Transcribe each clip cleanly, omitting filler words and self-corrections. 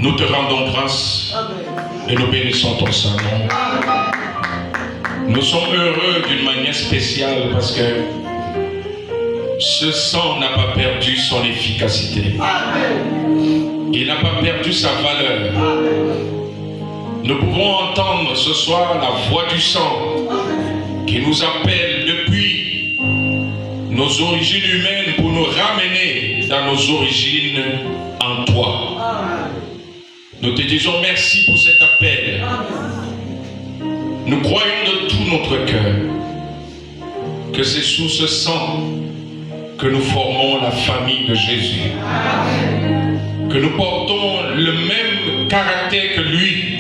Nous te rendons grâce et nous bénissons ton Saint-Nom. Nous sommes heureux d'une manière spéciale parce que ce sang n'a pas perdu son efficacité. Il n'a pas perdu sa valeur. Nous pouvons entendre ce soir la voix du sang qui nous appelle depuis nos origines humaines pour nous ramener dans nos origines en toi. Nous te disons merci pour cet appel. Nous croyons de tout notre cœur que c'est sous ce sang que nous formons la famille de Jésus. Que nous portons le même caractère que lui.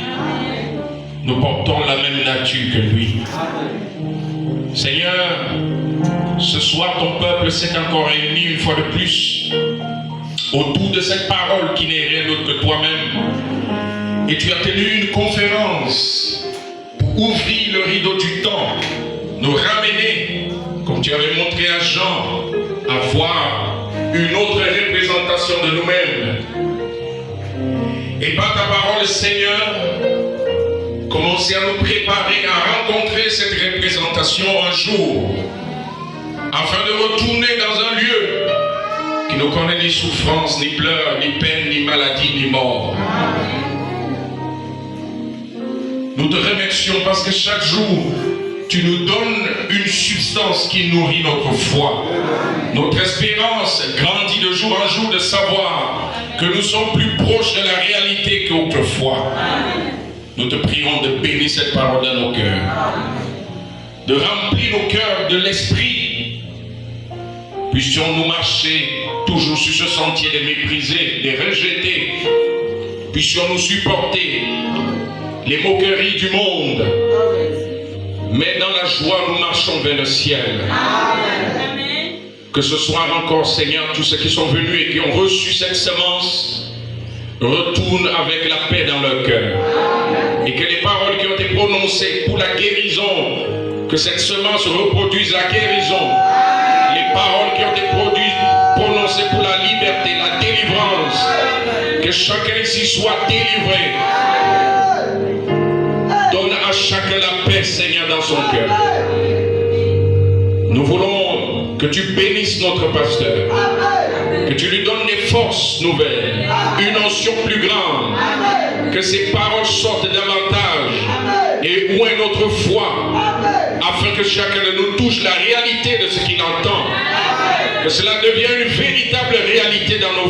Nous portons la même nature que lui. Seigneur, ce soir ton peuple s'est encore réuni une fois de plus autour de cette parole qui n'est rien d'autre que toi-même. Et tu as tenu une conférence pour ouvrir le rideau du temps, nous ramener, comme tu avais montré à Jean, à voir une autre représentation de nous-mêmes. Et par ta parole, Seigneur, commencer à nous préparer à rencontrer cette représentation un jour, afin de retourner dans un lieu qui ne connaît ni souffrance, ni pleurs, ni peine, ni maladie, ni mort. Nous te remercions parce que chaque jour, tu nous donnes une substance qui nourrit notre foi. Notre espérance grandit de jour en jour de savoir que nous sommes plus proches de la réalité qu'autrefois. Nous te prions de bénir cette parole dans nos cœurs, de remplir nos cœurs de l'esprit. Puissions-nous marcher toujours sur ce sentier des méprisés, des rejetés. Puissions-nous supporter les moqueries du monde. Mais dans la joie, nous marchons vers le ciel. Amen. Que ce soir encore, Seigneur, tous ceux qui sont venus et qui ont reçu cette semence retournent avec la paix dans leur cœur. Et que les paroles qui ont été prononcées pour la guérison, que cette semence reproduise la guérison. Les paroles qui ont été prononcées pour la liberté, la délivrance. Que chacun ici soit délivré. Donne à chacun la paix, Seigneur, dans son cœur. Nous voulons que tu bénisses notre pasteur. Que tu lui donnes des forces nouvelles. Une onction plus grande. Que ses paroles sortent davantage. Et ouin notre foi. Afin que chacun de nous touche la réalité de ce qu'il entend. Que cela devienne une véritable réalité dans nos vies.